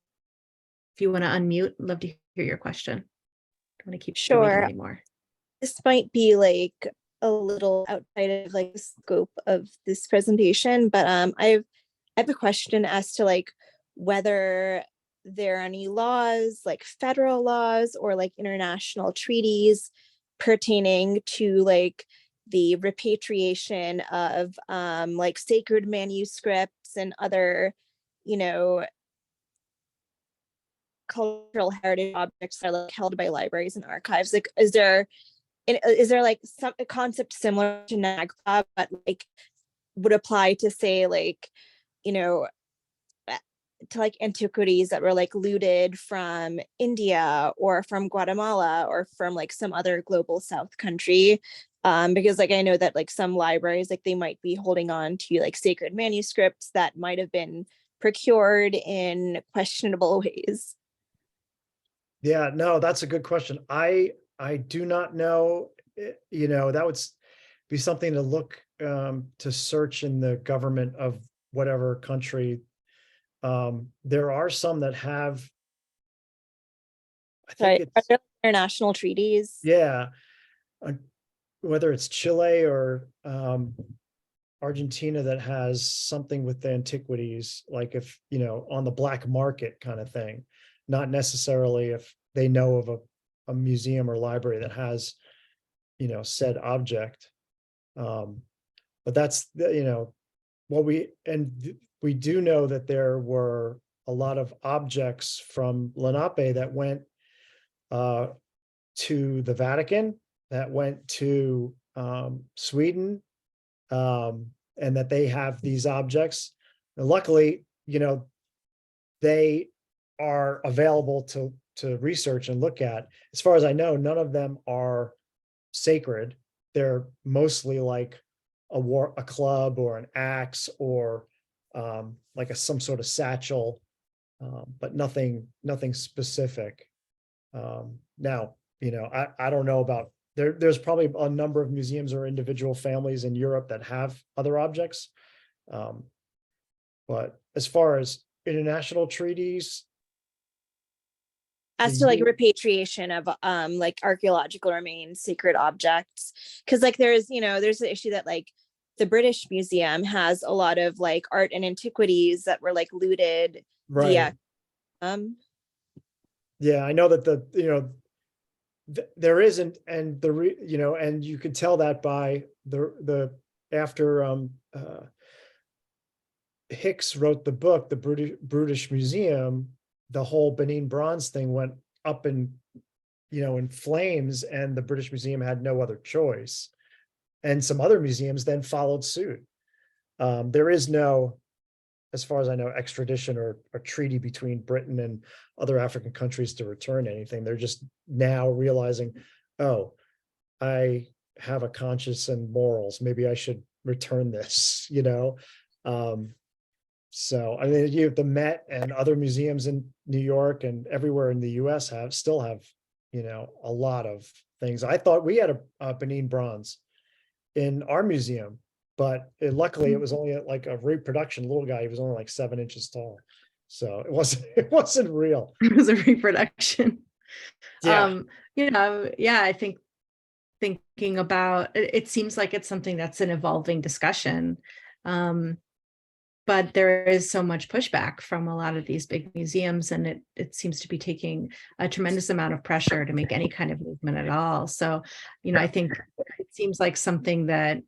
if you want to unmute, love to hear your question. Don't want to keep you waiting Sure. anymore. This might be like a little outside of like the scope of this presentation, but I have a question as to like whether there are any laws, like federal laws or like international treaties pertaining to like the repatriation of like sacred manuscripts and other, you know, cultural heritage objects that are like held by libraries and archives. Like, is there like some a concept similar to NAGPRA, but like would apply to say like, you know, to like antiquities that were like looted from India or from Guatemala or from like some other global South country? Because like I know that like some libraries, like they might be holding on to like sacred manuscripts that might have been procured in questionable ways. Yeah, no, that's a good question. I do not know. You know, that would be something to look to search in the government of whatever country. There are some that have, I think Sorry, are it's, there international treaties? yeah, whether it's Chile or Argentina that has something with the antiquities, like if, you know, on the black market kind of thing, not necessarily if they know of a museum or library that has, you know, said object. But that's, you know, what we do know that there were a lot of objects from Lenape that went to the Vatican, that went to Sweden, and that they have these objects. And luckily, you know, they are available to research and look at. As far as I know, none of them are sacred. They're mostly like a club or an axe or like some sort of satchel, but nothing specific. Now, you know, I don't know about there's probably a number of museums or individual families in Europe that have other objects. But as far as international treaties, As to like repatriation of like archaeological remains, sacred objects, because like there's, you know, there's the issue that like the British Museum has a lot of like art and antiquities that were like looted right. via Yeah, I know that you know, there isn't, and you know, and you could tell that by the after Hicks wrote the book, the British Museum, the whole Benin bronze thing went up in, you know, in flames, and the British Museum had no other choice. And some other museums then followed suit. There is no, as far as I know, extradition or a treaty between Britain and other African countries to return anything. They're just now realizing, oh, I have a conscience and morals. Maybe I should return this, you know? So I mean, you have the Met and other museums in New York and everywhere in the US still have, you know, a lot of things. I thought we had a Benin bronze in our museum, but luckily it was only like a reproduction little guy. He was only like 7 inches tall. So it wasn't real. It was a reproduction. Yeah. You know, yeah, I think thinking about it seems like it's something that's an evolving discussion. But there is so much pushback from a lot of these big museums, and it seems to be taking a tremendous amount of pressure to make any kind of movement at all. So, you know, I think it seems like something that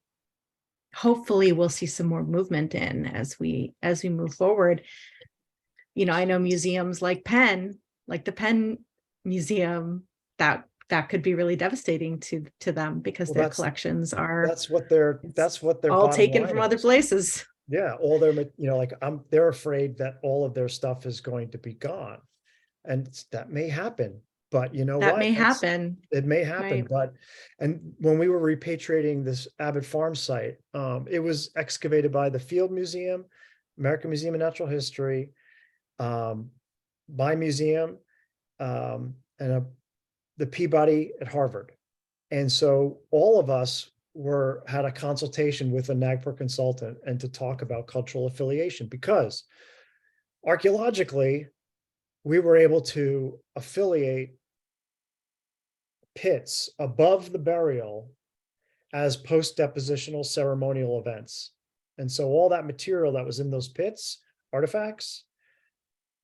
hopefully we'll see some more movement in as we move forward. You know, I know museums like the Penn Museum, that that could be really devastating to them because Well, their that's- collections are That's what their all bottom taken line from other is. places. Yeah, all their, like they're afraid that all of their stuff is going to be gone. And that may happen, but you know That what? may happen. It may happen, Right. but, and when we were repatriating this Abbott Farm site, it was excavated by the Field Museum, American Museum of Natural History, my museum, and the Peabody at Harvard. And so all of us had a consultation with a NAGPRA consultant and to talk about cultural affiliation, because archaeologically, we were able to affiliate pits above the burial as post-depositional ceremonial events. And so all that material that was in those pits, artifacts,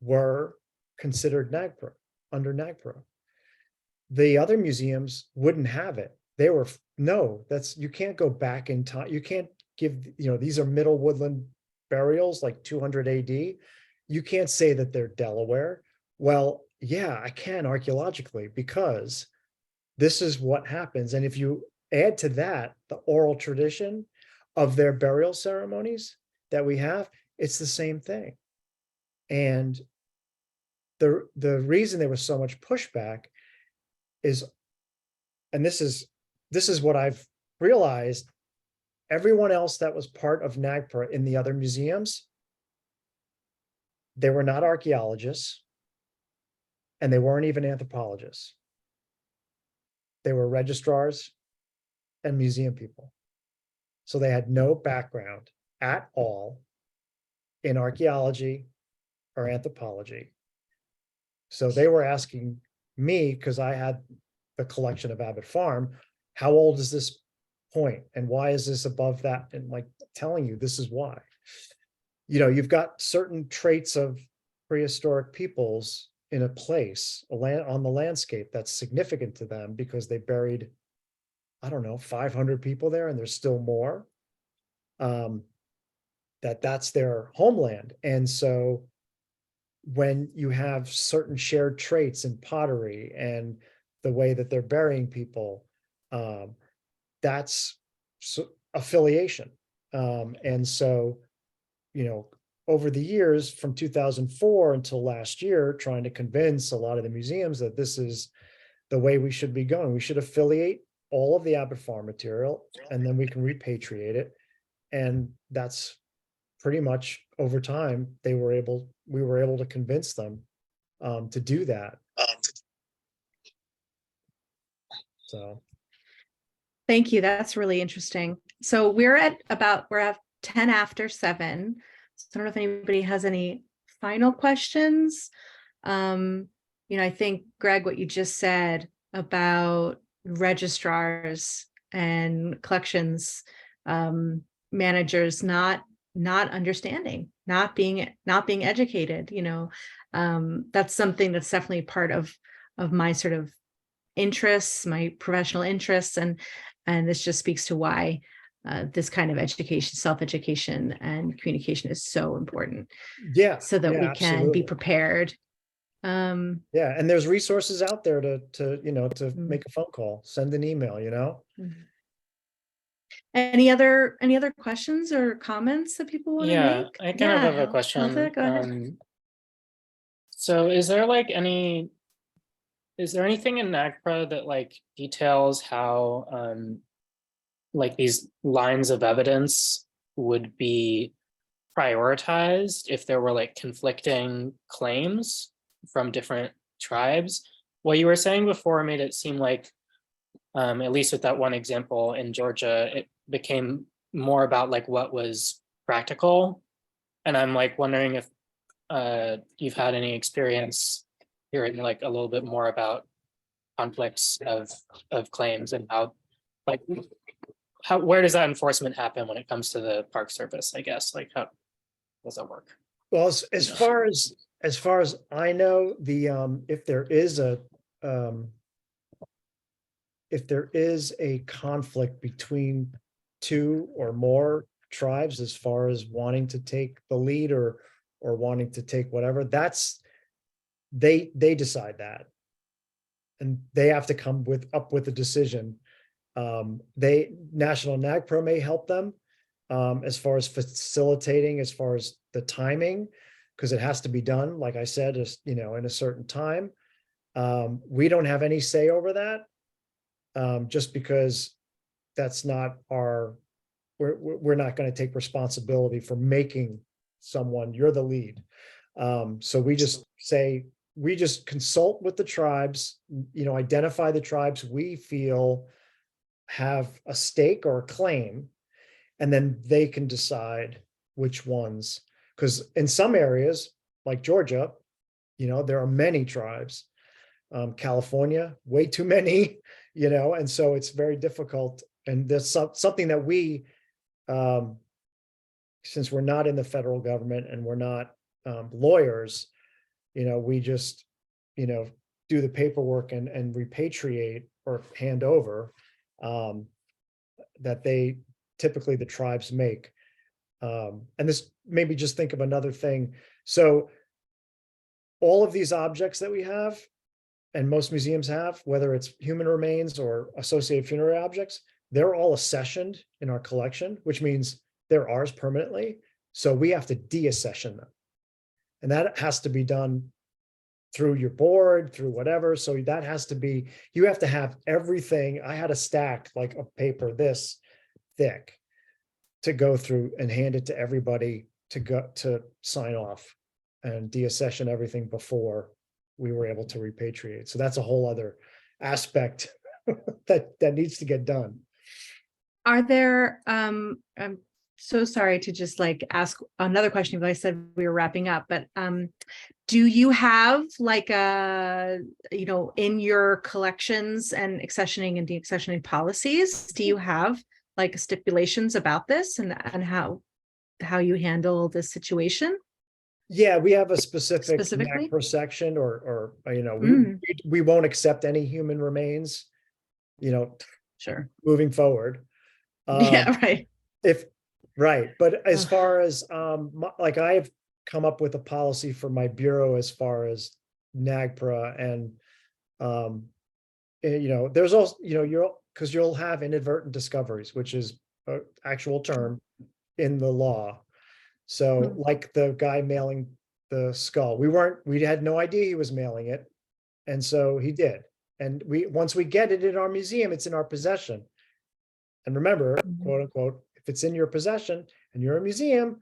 were considered NAGPRA, under NAGPRA. The other museums wouldn't have it. They were, no, you can't go back in time. You can't give, these are Middle Woodland burials, like 200 AD. You can't say that they're Delaware. Well, yeah, I can archaeologically, because this is what happens. And if you add to that the oral tradition of their burial ceremonies that we have, it's the same thing. And the reason there was so much pushback is, and this is what I've realized, everyone else that was part of NAGPRA in the other museums, they were not archaeologists, and they weren't even anthropologists. They were registrars and museum people. So they had no background at all in archaeology or anthropology. So they were asking me, because I had the collection of Abbott Farm, how old is this point and why is this above that? And like telling you, this is why. You've got certain traits of prehistoric peoples in a place, on the landscape that's significant to them because they buried, I don't know, 500 people there, and there's still more. That's their homeland. And so when you have certain shared traits in pottery and the way that they're burying people, that's affiliation. And so, over the years from 2004 until last year, trying to convince a lot of the museums that this is the way we should be going. We should affiliate all of the Abbott Farm material, and then we can repatriate it. And that's pretty much over time, we were able to convince them to do that. So. Thank you. That's really interesting. So we're at 10 after 7. So I don't know if anybody has any final questions. I think, Greg, what you just said about registrars and collections managers not understanding, not being educated, that's something that's definitely part of my sort of interests, my professional interests, and this just speaks to why this kind of education, self-education, and communication is so important. Yeah, so that we can absolutely. be prepared. Yeah, and there's resources out there to make a phone call, send an email. Any other questions or comments that people want to make? I kind of have a question. Elsa, go ahead. So is there anything in NAGPRA that details how these lines of evidence would be prioritized if there were conflicting claims from different tribes? What you were saying before made it seem like, at least with that one example in Georgia, it became more about what was practical. And I'm wondering if you've had any experience hearing a little bit more about conflicts of claims and where does that enforcement happen when it comes to the Park Service, I guess? How does that work? Well, as far as I know, if there is a conflict between two or more tribes as far as wanting to take the lead or wanting to take whatever, they decide that. and they have to come up with a decision. National NAGPRA may help them as far as facilitating, as far as the timing, because it has to be done, like I said, is, in a certain time. We don't have any say over that, just because that's not we're not going to take responsibility for making someone, you're the lead. So we just say, we just consult with the tribes, identify the tribes we feel have a stake or a claim, and then they can decide which ones. Because in some areas, like Georgia, there are many tribes. California, way too many, and so it's very difficult. And there's something that we, since we're not in the federal government and we're not lawyers, we just, do the paperwork and repatriate or hand over that they typically the tribes make. And this maybe just think of another thing. So all of these objects that we have, and most museums have, whether it's human remains or associated funerary objects, they're all accessioned in our collection, which means they're ours permanently. So we have to deaccession them. And that has to be done through your board, through whatever. So that has to be, you have to have everything. I had a stack like of paper this thick to go through and hand it to everybody to sign off and deaccession everything before we were able to repatriate. So that's a whole other aspect that needs to get done. Are there, I'm so sorry to just like ask another question, but I said we were wrapping up, but do you have like in your collections and accessioning and deaccessioning policies, do you have like stipulations about this and how you handle this situation? Yeah, we have a specific Specifically? NAGPRA section, or we won't accept any human remains, Sure. moving forward. Yeah, right. Right. But as far as like I have come up with a policy for my bureau as far as NAGPRA, and there's also, because you'll have inadvertent discoveries, which is an actual term in the law. So like the guy mailing the skull, we had no idea he was mailing it. And so he did. And once we get it in our museum, it's in our possession. And remember, quote unquote, if it's in your possession and you're a museum,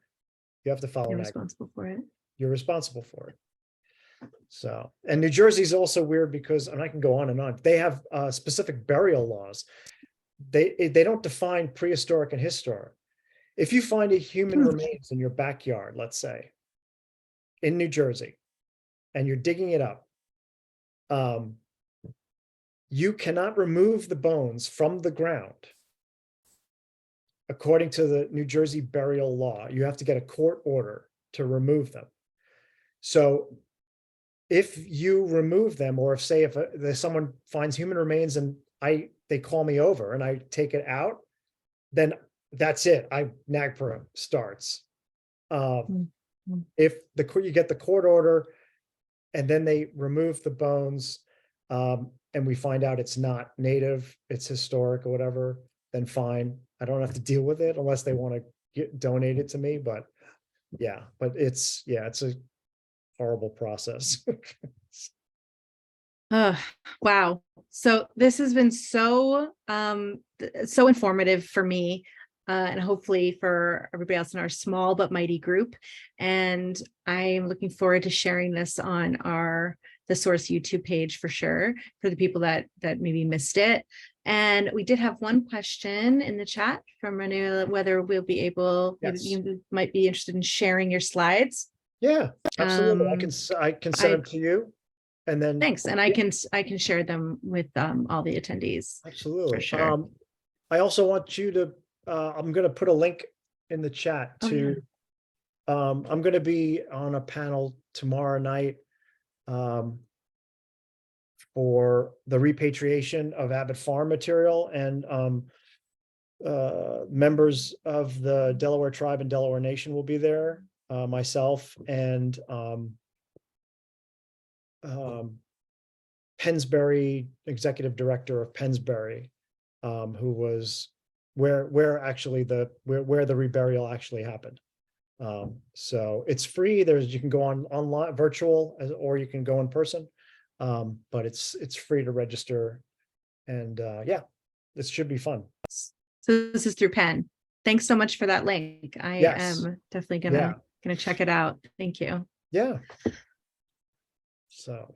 you have to follow You're NAGPRA. responsible for it. You're responsible for it. So, and New Jersey is also weird because, and I can go on and on, they have specific burial laws. They don't define prehistoric and historic. If you find a human remains in your backyard, let's say, in New Jersey, and you're digging it up, you cannot remove the bones from the ground. According to the New Jersey burial law, you have to get a court order to remove them. So if you remove them, or if someone finds human remains and they call me over and I take it out, then that's it. NAGPRA starts. If you get the court order and then they remove the bones, and we find out it's not native, it's historic or whatever, then fine. I don't have to deal with it unless they want to donate it to me. But yeah, it's a horrible process. Wow. So this has been so informative for me, and hopefully for everybody else in our small but mighty group. And I'm looking forward to sharing this on the Source YouTube page for sure, for the people that maybe missed it. And we did have one question in the chat from Manuela, whether we'll be able, Yes. you might be interested in sharing your slides. Yeah, absolutely. I can send them to you, and then thanks. And I can share them with all the attendees. absolutely. For sure. I also want you to, I'm going to put a link in the chat to, I'm going to be on a panel tomorrow night for the repatriation of Abbott Farm material, and members of the Delaware Tribe and Delaware Nation will be there, myself and Pennsbury, executive director of Pennsbury, who was where actually where the reburial actually happened. So it's free. You can go online virtual or you can go in person. But it's free to register, and yeah, this should be fun. So this is through Penn. Thanks so much for that link. I Yes. am definitely Yeah. gonna check it out. Thank you. Yeah. So,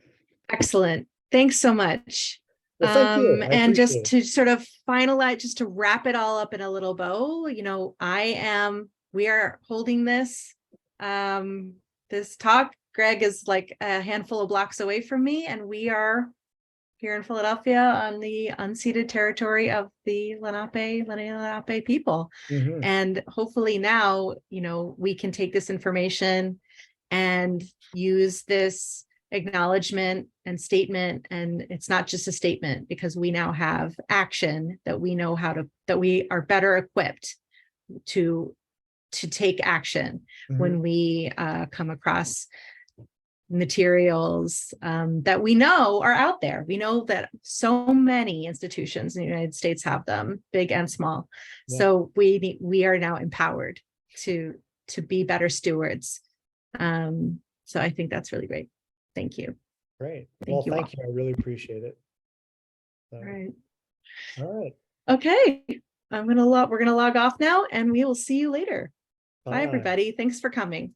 Excellent. Thanks so much. well, thank you. I And just appreciate it. to sort of finalize, just to wrap it all up in a little bow, we are holding this talk. Greg is like a handful of blocks away from me, and we are here in Philadelphia on the unceded territory of the Lenape people. Mhm. And hopefully now, we can take this information and use this acknowledgement and statement. And it's not just a statement, because we now have action that we know that we are better equipped to take action when we come across materials that we know are out there. We know that so many institutions in the United States have them, big and small. Yeah. So we are now empowered to be better stewards. So I think that's really great. Thank you. Great. Thank you all. Thank you. I really appreciate it. So, All right. all right. Okay. We're gonna log off now, and we will see you later. Bye, Bye. everybody. Thanks for coming.